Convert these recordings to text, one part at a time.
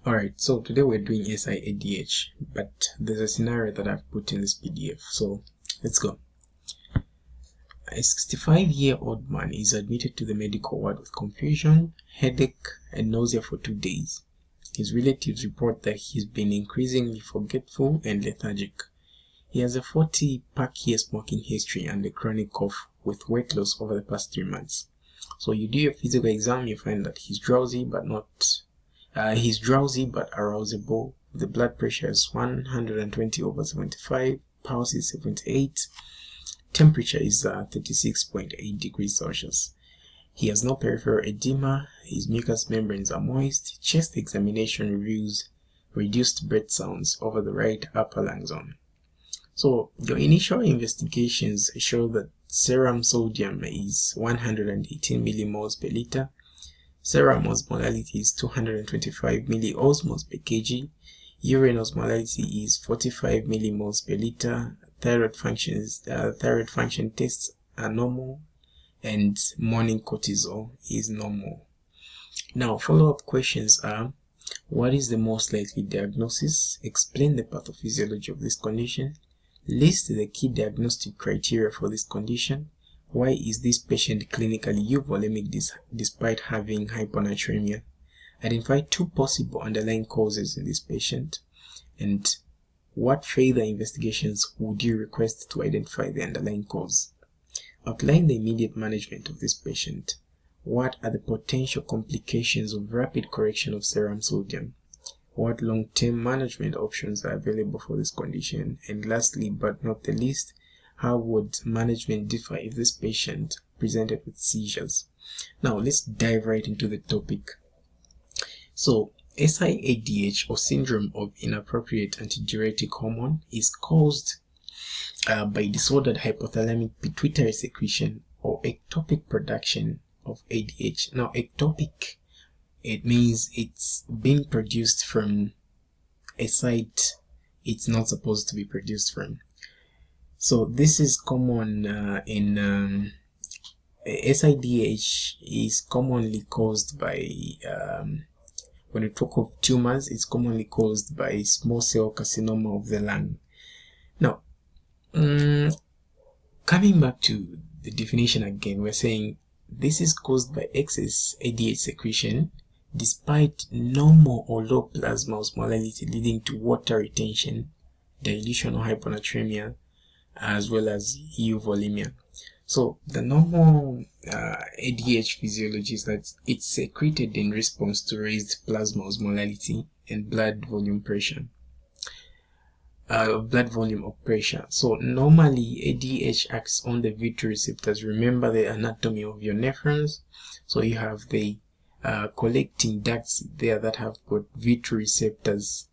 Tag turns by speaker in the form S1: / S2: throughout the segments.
S1: Alright, so today we're doing SIADH, but there's a scenario that I've put in this PDF, so let's go. A 65-year-old man is admitted to the medical ward with confusion, headache, and nausea for 2 days. His relatives report that he's been increasingly forgetful and lethargic. He has a 40-pack-year smoking history and a chronic cough with weight loss over the past 3 months. So you do a physical exam, you find that he's drowsy but arousable. The blood pressure is 120/75, pulse is 78, temperature is 36.8 degrees Celsius. He has no peripheral edema, his mucous membranes are moist, chest examination reveals reduced breath sounds over the right upper lung zone. So your initial investigations show that serum sodium is 118 millimoles per liter, serum osmolality is 225 milliosmoles per kg, urine osmolality is 45 millimoles per liter, thyroid function tests are normal, and morning cortisol is normal. Now, follow-up questions are: what is the most likely diagnosis? Explain the pathophysiology of this condition. List the key diagnostic criteria for this condition. Why is this patient clinically euvolemic despite having hyponatremia? Identify 2 possible underlying causes in this patient. And what further investigations would you request to identify the underlying cause? Outline the immediate management of this patient. What are the potential complications of rapid correction of serum sodium? What long-term management options are available for this condition? And lastly, but not the least, how would management differ if this patient presented with seizures? Now, let's dive right into the topic. So, SIADH, or syndrome of inappropriate antidiuretic hormone, is caused by disordered hypothalamic pituitary secretion or ectopic production of ADH. Now, ectopic, it means it's being produced from a site it's not supposed to be produced from. So this is common in SIADH is commonly caused by when we talk of tumors, it's commonly caused by small cell carcinoma of the lung. Now, coming back to the definition again, we're saying this is caused by excess ADH secretion despite normal or low plasma osmolality, leading to water retention, dilution or hyponatremia, as well as euvolemia. So the normal ADH physiology is that it's secreted in response to raised plasma osmolality and blood volume pressure. So normally ADH acts on the V2 receptors. Remember the anatomy of your nephrons. So you have the collecting ducts there that have got V2 receptors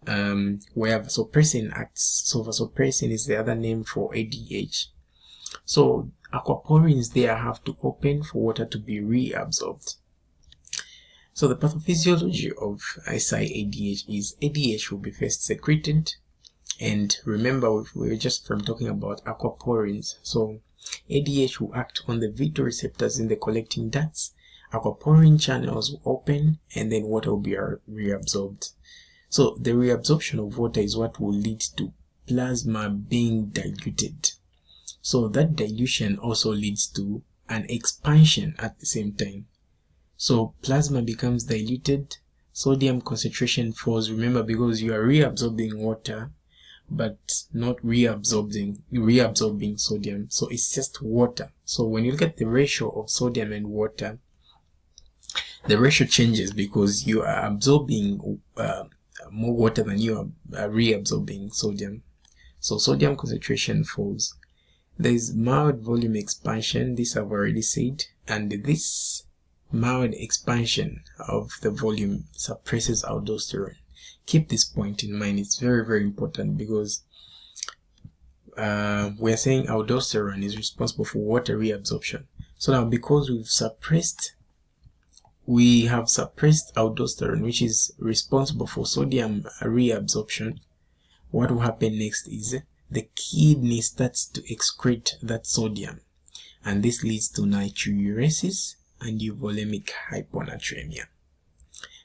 S1: where vasopressin acts. So vasopressin is the other name for ADH. So aquaporins there have to open for water to be reabsorbed. So the pathophysiology of SIADH is ADH will be first secreted, and remember we were just talking about aquaporins. So ADH will act on the V2 receptors in the collecting ducts, aquaporin channels will open, and then water will be reabsorbed. So the reabsorption of water is what will lead to plasma being diluted. So that dilution also leads to an expansion at the same time. So plasma becomes diluted, sodium concentration falls, remember, because you are reabsorbing water but not reabsorbing sodium. So it's just water. So when you look at the ratio of sodium and water, the ratio changes because you are absorbing more water than you are reabsorbing sodium. So sodium concentration falls. There is mild volume expansion, this I've already said, and this mild expansion of the volume suppresses aldosterone. Keep this point in mind, it's very, very important, because we're saying aldosterone is responsible for water reabsorption. So now, because we have suppressed aldosterone, which is responsible for sodium reabsorption, what will happen next is the kidney starts to excrete that sodium, and this leads to natriuresis and euvolemic hyponatremia.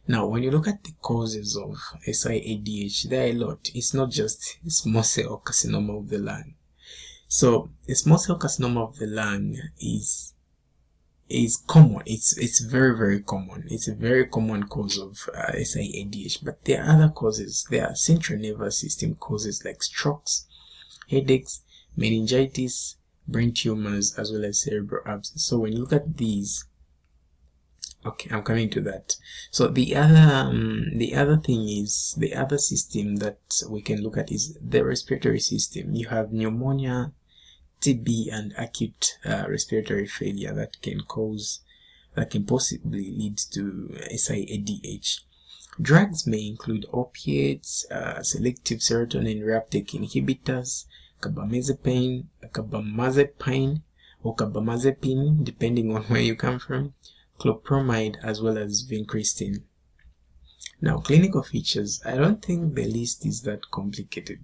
S1: Now, when you look at the causes of SIADH, there are a lot. It's not just small cell carcinoma of the lung. So, a small cell carcinoma of the lung is common. It's very common. It's a very common cause of SIADH. But there are other causes. There are central nervous system causes like strokes, headaches, meningitis, brain tumors, as well as cerebral abscess. So when you look at these, okay, I'm coming to that. So the other thing is, the other system that we can look at is the respiratory system. You have pneumonia, TB, and acute respiratory failure that can possibly lead to SIADH. Drugs may include opiates, selective serotonin reuptake inhibitors, carbamazepine, or carbamazepine, depending on where you come from, clopramide, as well as vincristine. Now, clinical features. I don't think the list is that complicated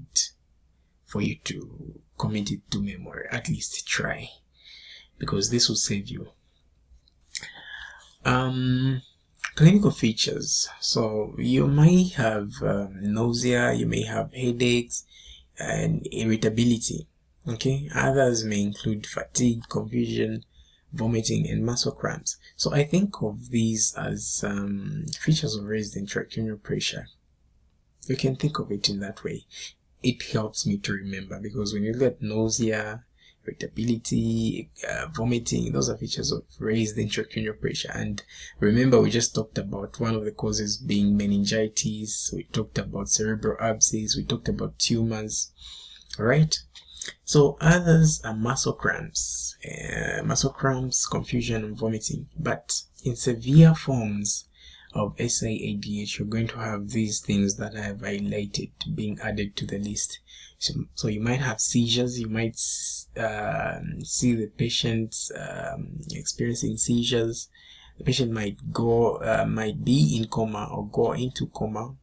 S1: for you to commit it to memory. At least try, because this will save you. Clinical features. So you might have nausea, you may have headaches and irritability. Okay, others may include fatigue, confusion, vomiting, and muscle cramps. So I think of these as features of raised intracranial pressure. You can think of it in that way. It helps me to remember, because when you look at nausea, irritability, vomiting, those are features of raised intracranial pressure. And remember, we just talked about one of the causes being meningitis, we talked about cerebral abscess, we talked about tumors. All right, so others are muscle cramps, confusion, and vomiting. But in severe forms of SIADH, you're going to have these things that I have highlighted being added to the list. So you might have seizures. You might see the patient experiencing seizures. The patient might be in coma or go into coma.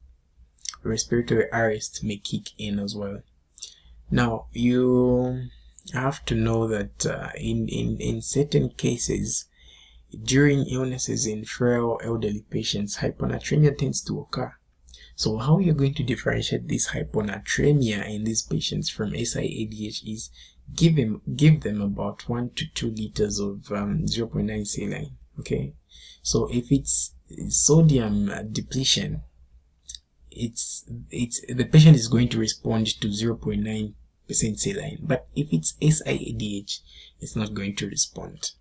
S1: Respiratory arrest may kick in as well. Now, you have to know that in certain cases, during illnesses in frail elderly patients, hyponatremia tends to occur. So how you're going to differentiate this hyponatremia in these patients from SIADH is give them about 1 to 2 liters of 0.9 saline. Okay, so if it's sodium depletion, the patient is going to respond to 0.9% saline. But if it's SIADH, it's not going to respond.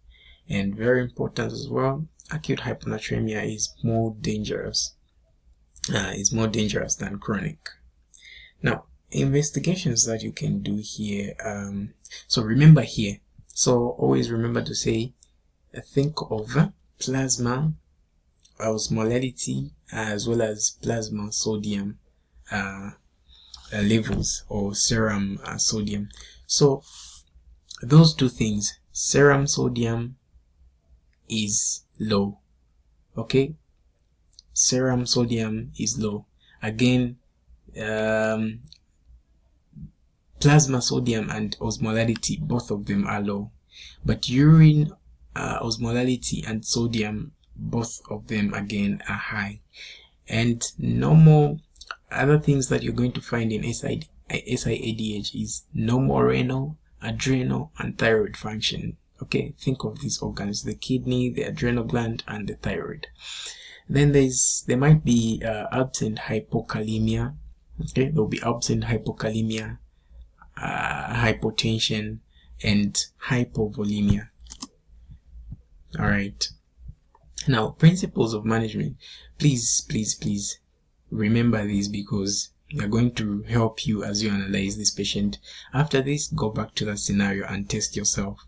S1: And very important as well, acute hyponatremia is more dangerous. Is more dangerous than chronic. Now, investigations that you can do here. So remember here. So always remember to say, think of plasma osmolality as well as plasma sodium levels, or serum sodium. So those two things, serum sodium is low. Okay, serum sodium is low. Again, plasma sodium and osmolality, both of them are low. But urine osmolality and sodium, both of them again are high. And normal other things that you're going to find in SIADH is normal renal, adrenal, and thyroid function. Okay, think of these organs: the kidney, the adrenal gland, and the thyroid. Then there might be absent hypokalemia. Okay, there will be absent hypokalemia, hypotension, and hypovolemia. All right. Now, principles of management. Please remember these, because they're going to help you as you analyze this patient. After this, go back to that scenario and test yourself.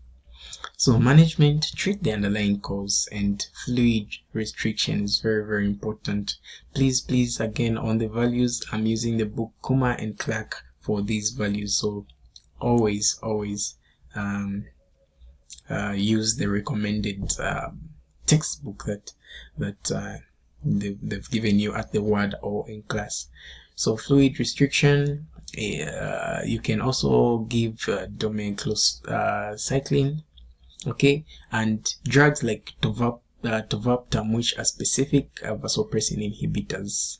S1: So management: treat the underlying cause, and fluid restriction is very important. Please, again, on the values, I'm using the book Kumar and Clark for these values. So always use the recommended textbook that they've given you at the ward or in class. So fluid restriction, you can also give doxycycline, okay, and drugs like tavaptam, which are specific vasopressin inhibitors.